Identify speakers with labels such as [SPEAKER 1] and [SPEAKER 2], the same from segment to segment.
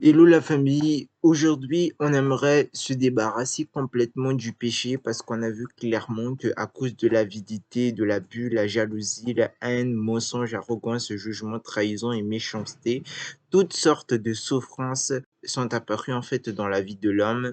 [SPEAKER 1] Hello la famille, aujourd'hui on aimerait se débarrasser complètement du péché parce qu'on a vu clairement que à cause de l'avidité, de l'abus, la jalousie, la haine, mensonge, arrogance, jugement, trahison et méchanceté, toutes sortes de souffrances sont apparues en fait dans la vie de l'homme.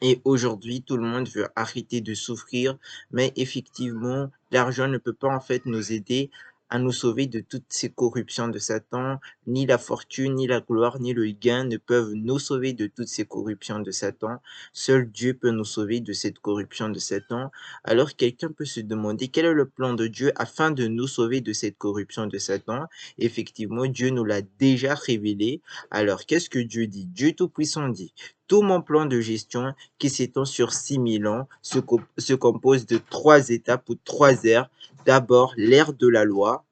[SPEAKER 1] Et aujourd'hui, tout le monde veut arrêter de souffrir, mais effectivement, l'argent ne peut pas en fait nous aider à nous sauver de toutes ces corruptions de Satan, ni la fortune, ni la gloire, ni le gain ne peuvent nous sauver de toutes ces corruptions de Satan. Seul Dieu peut nous sauver de cette corruption de Satan. Alors quelqu'un peut se demander quel est le plan de Dieu afin de nous sauver de cette corruption de Satan. Effectivement, Dieu nous l'a déjà révélé. Alors qu'est-ce que Dieu dit? Dieu Tout-Puissant dit, tout mon plan de gestion qui s'étend sur 6000 ans se compose de trois étapes ou trois ères. D'abord, l'ère de la loi,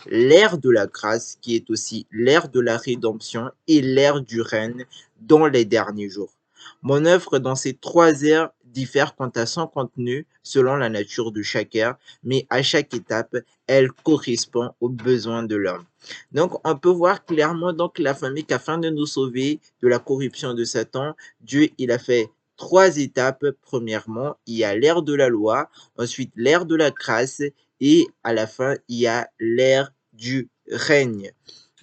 [SPEAKER 1] l'ère de la grâce, qui est aussi l'ère de la rédemption, et l'ère du règne dans les derniers jours. Mon œuvre dans ces trois ères diffère quant à son contenu selon la nature de chaque ère, mais à chaque étape, elle correspond aux besoins de l'homme. Donc, on peut voir clairement donc la famille qu'afin de nous sauver de la corruption de Satan, Dieu il a fait trois étapes. Premièrement, il y a l'ère de la loi, ensuite l'ère de la grâce et à la fin, il y a l'ère du règne.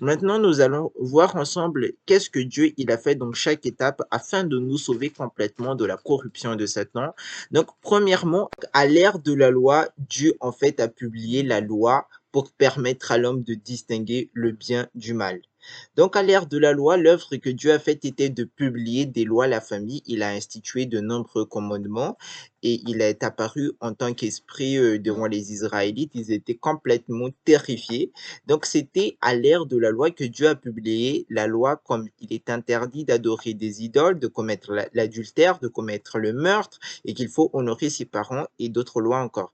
[SPEAKER 1] Maintenant, nous allons voir ensemble qu'est-ce que Dieu il a fait dans chaque étape afin de nous sauver complètement de la corruption de Satan. Donc, premièrement, à l'ère de la loi, Dieu en fait a publié la loi pour permettre à l'homme de distinguer le bien du mal. Donc, à l'ère de la loi, l'œuvre que Dieu a faite était de publier des lois à la famille. Il a institué de nombreux commandements et il est apparu en tant qu'esprit devant les Israélites. Ils étaient complètement terrifiés. Donc, c'était à l'ère de la loi que Dieu a publié la loi comme il est interdit d'adorer des idoles, de commettre l'adultère, de commettre le meurtre et qu'il faut honorer ses parents et d'autres lois encore.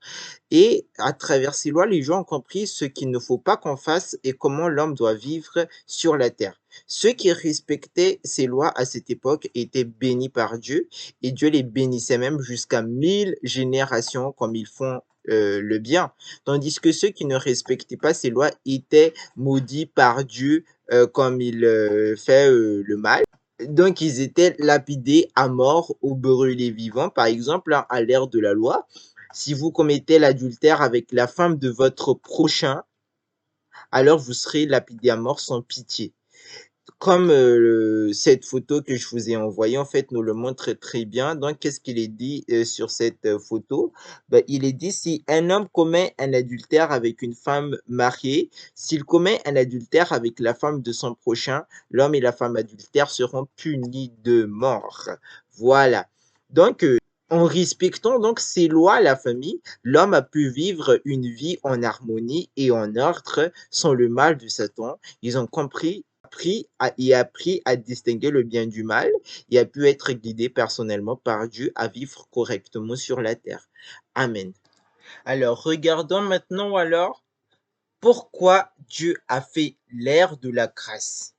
[SPEAKER 1] Et à travers ces lois, les gens ont compris ce qu'il ne faut pas qu'on fasse et comment l'homme doit vivre sur la terre. Ceux qui respectaient ces lois à cette époque étaient bénis par Dieu et Dieu les bénissait même jusqu'à 1000 générations comme ils font le bien. Tandis que ceux qui ne respectaient pas ces lois étaient maudits par Dieu comme il fait le mal. Donc, ils étaient lapidés à mort ou brûlés vivants. Par exemple, à l'ère de la loi, si vous commettez l'adultère avec la femme de votre prochain, alors vous serez lapidé à mort sans pitié. Comme cette photo que je vous ai envoyée, en fait, nous le montre très bien. Donc, qu'est-ce qu'il est dit sur cette photo? Ben, il est dit, si un homme commet un adultère avec une femme mariée, s'il commet un adultère avec la femme de son prochain, l'homme et la femme adultère seront punis de mort. Voilà. Donc, en respectant donc ces lois, la famille, l'homme a pu vivre une vie en harmonie et en ordre sans le mal de Satan. Ils ont compris appris à distinguer le bien du mal et a pu être guidé personnellement par Dieu à vivre correctement sur la terre. Amen. Alors, regardons maintenant alors pourquoi Dieu a fait l'ère de la grâce.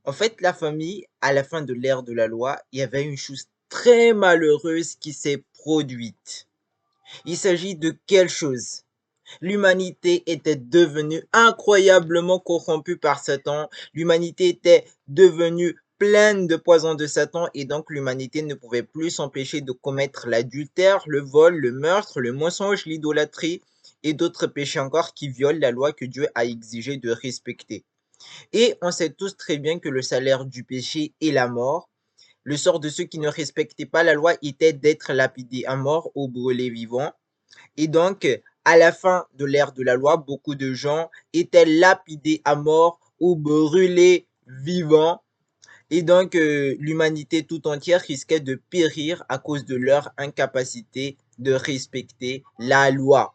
[SPEAKER 1] En fait, la famille, à la fin de l'ère de la loi, il y avait une chose très malheureuse qui s'est produite. Il s'agit de quelle chose? L'humanité était devenue incroyablement corrompue par Satan. L'humanité était devenue pleine de poison de Satan et donc l'humanité ne pouvait plus s'empêcher de commettre l'adultère, le vol, le meurtre, le mensonge, l'idolâtrie et d'autres péchés encore qui violent la loi que Dieu a exigé de respecter. Et on sait tous très bien que le salaire du péché est la mort. Le sort de ceux qui ne respectaient pas la loi était d'être lapidés à mort ou brûlés vivants. Et donc, à la fin de l'ère de la loi, beaucoup de gens étaient lapidés à mort ou brûlés vivants. Et donc, l'humanité tout entière risquait de périr à cause de leur incapacité de respecter la loi.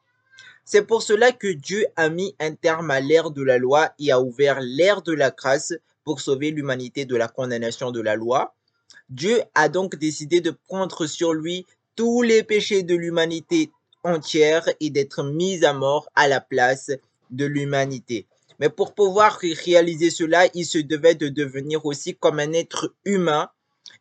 [SPEAKER 1] C'est pour cela que Dieu a mis un terme à l'ère de la loi et a ouvert l'ère de la grâce pour sauver l'humanité de la condamnation de la loi. Dieu a donc décidé de prendre sur lui tous les péchés de l'humanité entière et d'être mis à mort à la place de l'humanité. Mais pour pouvoir réaliser cela, il se devait de devenir aussi comme un être humain.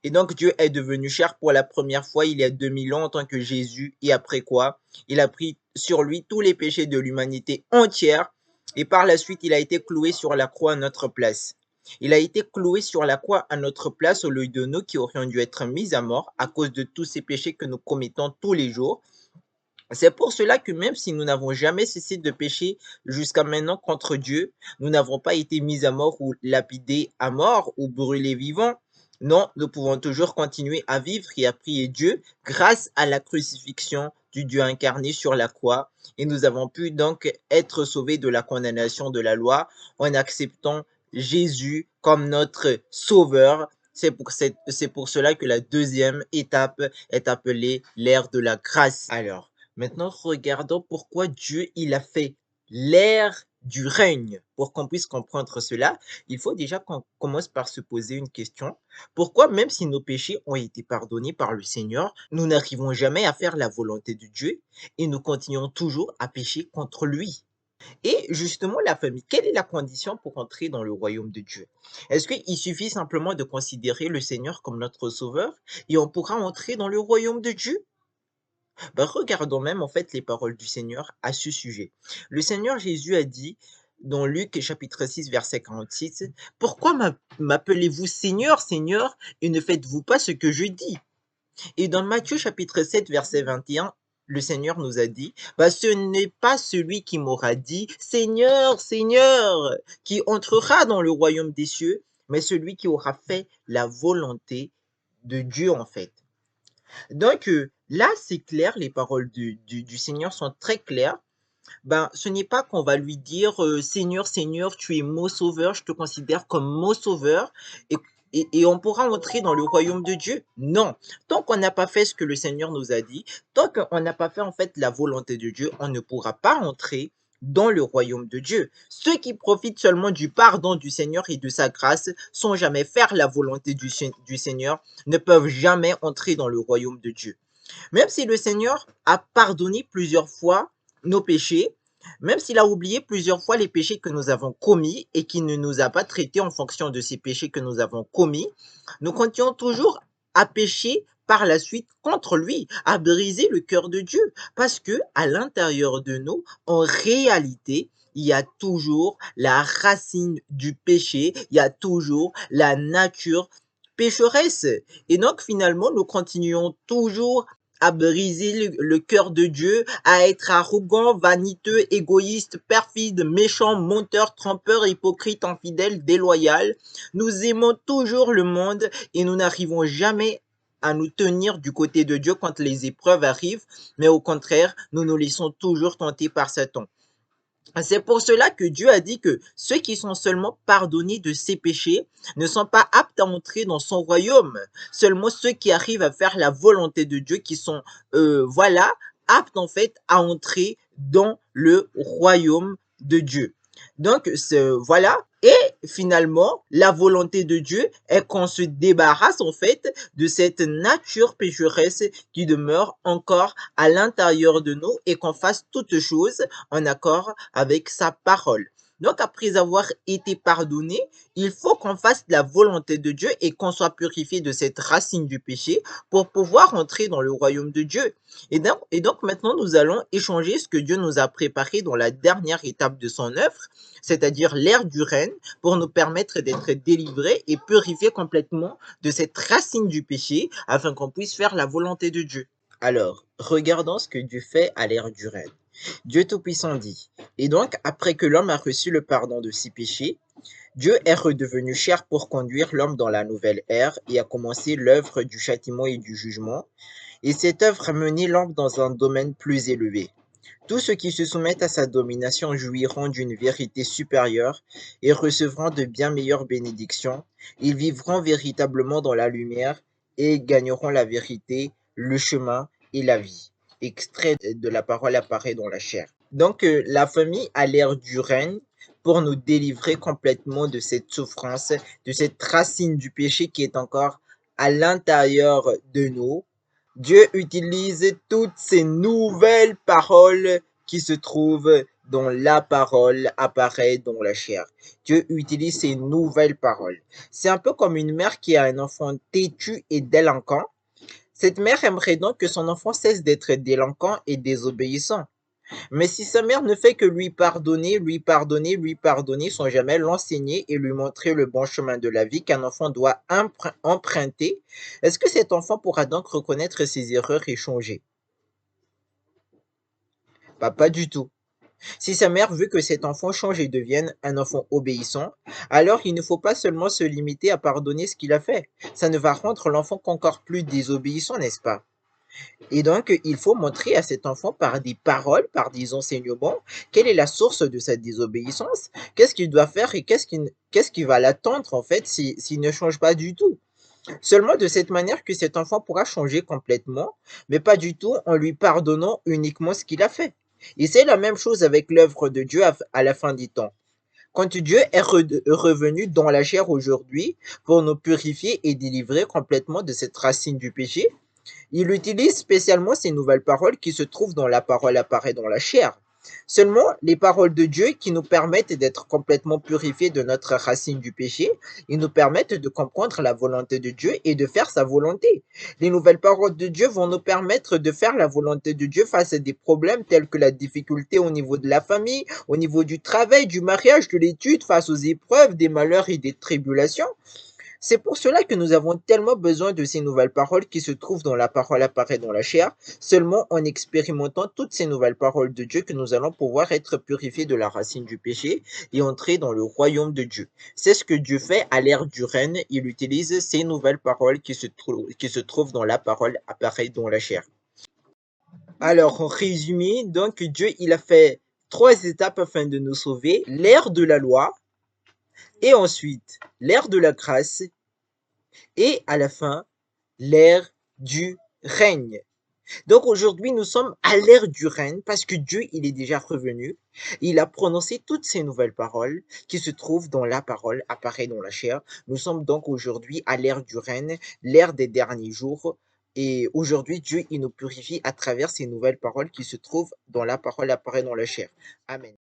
[SPEAKER 1] Et donc Dieu est devenu chair pour la première fois il y a 2000 ans en tant que Jésus. Et après quoi? Il a pris sur lui tous les péchés de l'humanité entière. Et par la suite, il a été cloué sur la croix à notre place. Il a été cloué sur la croix à notre place au lieu de nous qui aurions dû être mis à mort à cause de tous ces péchés que nous commettons tous les jours. C'est pour cela que même si nous n'avons jamais cessé de pécher jusqu'à maintenant contre Dieu, nous n'avons pas été mis à mort ou lapidés à mort ou brûlés vivants. Non, nous pouvons toujours continuer à vivre et à prier Dieu grâce à la crucifixion du Dieu incarné sur la croix. Et nous avons pu donc être sauvés de la condamnation de la loi en acceptant Jésus comme notre sauveur. C'est pour cela que la deuxième étape est appelée l'ère de la grâce. Alors, maintenant, regardons pourquoi Dieu il a fait l'ère du règne. Pour qu'on puisse comprendre cela, il faut déjà qu'on commence par se poser une question. Pourquoi, même si nos péchés ont été pardonnés par le Seigneur, nous n'arrivons jamais à faire la volonté de Dieu et nous continuons toujours à pécher contre lui? Et justement, la famille, quelle est la condition pour entrer dans le royaume de Dieu? Est-ce qu'il suffit simplement de considérer le Seigneur comme notre sauveur et on pourra entrer dans le royaume de Dieu? Ben, regardons même en fait les paroles du Seigneur à ce sujet. Le Seigneur Jésus a dit dans Luc chapitre 6 verset 46, pourquoi m'appelez-vous Seigneur, Seigneur, et ne faites-vous pas ce que je dis? Et dans Matthieu chapitre 7 verset 21, le Seigneur nous a dit, bah, ce n'est pas celui qui m'aura dit Seigneur, Seigneur, qui entrera dans le royaume des cieux, mais celui qui aura fait la volonté de Dieu en fait. Donc là, c'est clair, les paroles du Seigneur sont très claires. Ben, ce n'est pas qu'on va lui dire Seigneur, Seigneur, tu es mon sauveur, je te considère comme mon sauveur et, et on pourra entrer dans le royaume de Dieu. Non, tant qu'on n'a pas fait ce que le Seigneur nous a dit, tant qu'on n'a pas fait en fait la volonté de Dieu, on ne pourra pas entrer dans le royaume de Dieu. Ceux qui profitent seulement du pardon du Seigneur et de sa grâce, sans jamais faire la volonté du Seigneur, ne peuvent jamais entrer dans le royaume de Dieu. Même si le Seigneur a pardonné plusieurs fois nos péchés, même s'il a oublié plusieurs fois les péchés que nous avons commis et qu'il ne nous a pas traités en fonction de ces péchés que nous avons commis, nous continuons toujours à pécher par la suite contre lui, à briser le cœur de Dieu. Parce que à l'intérieur de nous, en réalité, il y a toujours la racine du péché, il y a toujours la nature pécheresse. Et donc finalement, nous continuons toujours à briser le cœur de Dieu, à être arrogant, vaniteux, égoïste, perfide, méchant, menteur, trompeur, hypocrite, infidèle, déloyal. Nous aimons toujours le monde et nous n'arrivons jamais à nous tenir du côté de Dieu quand les épreuves arrivent, mais au contraire, nous nous laissons toujours tenter par Satan. C'est pour cela que Dieu a dit que ceux qui sont seulement pardonnés de ses péchés ne sont pas aptes à entrer dans son royaume. Seulement ceux qui arrivent à faire la volonté de Dieu, qui sont, voilà, aptes en fait à entrer dans le royaume de Dieu. Donc, voilà. Et finalement, la volonté de Dieu est qu'on se débarrasse en fait de cette nature pécheresse qui demeure encore à l'intérieur de nous et qu'on fasse toutes choses en accord avec sa parole. Donc, après avoir été pardonné, il faut qu'on fasse la volonté de Dieu et qu'on soit purifié de cette racine du péché pour pouvoir entrer dans le royaume de Dieu. Et donc maintenant, nous allons échanger ce que Dieu nous a préparé dans la dernière étape de son œuvre, c'est-à-dire l'ère du règne, pour nous permettre d'être délivrés et purifiés complètement de cette racine du péché, afin qu'on puisse faire la volonté de Dieu. Alors, regardons ce que Dieu fait à l'ère du règne. Dieu Tout-Puissant dit, et donc après que l'homme a reçu le pardon de ses péchés, Dieu est redevenu chair pour conduire l'homme dans la nouvelle ère et a commencé l'œuvre du châtiment et du jugement, et cette œuvre a mené l'homme dans un domaine plus élevé. Tous ceux qui se soumettent à sa domination jouiront d'une vérité supérieure et recevront de bien meilleures bénédictions. Ils vivront véritablement dans la lumière et gagneront la vérité, le chemin et la vie. Extrait de la parole apparaît dans la chair. Donc, la famille a l'ère du règne pour nous délivrer complètement de cette souffrance, de cette racine du péché qui est encore à l'intérieur de nous. Dieu utilise toutes ces nouvelles paroles qui se trouvent dans la parole apparaît dans la chair. Dieu utilise ces nouvelles paroles. C'est un peu comme une mère qui a un enfant têtu et délinquant. Cette mère aimerait donc que son enfant cesse d'être délinquant et désobéissant. Mais si sa mère ne fait que lui pardonner, lui pardonner, lui pardonner, sans jamais l'enseigner et lui montrer le bon chemin de la vie qu'un enfant doit emprunter, est-ce que cet enfant pourra donc reconnaître ses erreurs et changer? Bah, pas du tout. Si sa mère veut que cet enfant change et devienne un enfant obéissant, alors il ne faut pas seulement se limiter à pardonner ce qu'il a fait. Ça ne va rendre l'enfant qu'encore plus désobéissant, n'est-ce pas? Et donc, il faut montrer à cet enfant par des paroles, par des enseignements, quelle est la source de sa désobéissance, qu'est-ce qu'il doit faire et qu'est-ce qui va l'attendre en fait s'il ne change pas du tout. Seulement de cette manière que cet enfant pourra changer complètement, mais pas du tout en lui pardonnant uniquement ce qu'il a fait. Et c'est la même chose avec l'œuvre de Dieu à la fin des temps. Quand Dieu est revenu dans la chair aujourd'hui pour nous purifier et délivrer complètement de cette racine du péché, il utilise spécialement ces nouvelles paroles qui se trouvent dans la parole apparaît dans la chair. Seulement, les paroles de Dieu qui nous permettent d'être complètement purifiés de notre racine du péché, ils nous permettent de comprendre la volonté de Dieu et de faire sa volonté. Les nouvelles paroles de Dieu vont nous permettre de faire la volonté de Dieu face à des problèmes tels que la difficulté au niveau de la famille, au niveau du travail, du mariage, de l'étude, face aux épreuves, des malheurs et des tribulations. C'est pour cela que nous avons tellement besoin de ces nouvelles paroles qui se trouvent dans la parole apparaît dans la chair, seulement en expérimentant toutes ces nouvelles paroles de Dieu que nous allons pouvoir être purifiés de la racine du péché et entrer dans le royaume de Dieu. C'est ce que Dieu fait à l'ère du règne, il utilise ces nouvelles paroles qui se trouvent dans la parole apparaît dans la chair. Alors, en résumé, donc Dieu, il a fait trois étapes afin de nous sauver, l'ère de la loi, et ensuite l'ère de la grâce, et à la fin, l'ère du règne. Donc aujourd'hui, nous sommes à l'ère du règne parce que Dieu, il est déjà revenu. Il a prononcé toutes ces nouvelles paroles qui se trouvent dans la parole, apparaît dans la chair. Nous sommes donc aujourd'hui à l'ère du règne, l'ère des derniers jours. Et aujourd'hui, Dieu, il nous purifie à travers ces nouvelles paroles qui se trouvent dans la parole, apparaît dans la chair. Amen.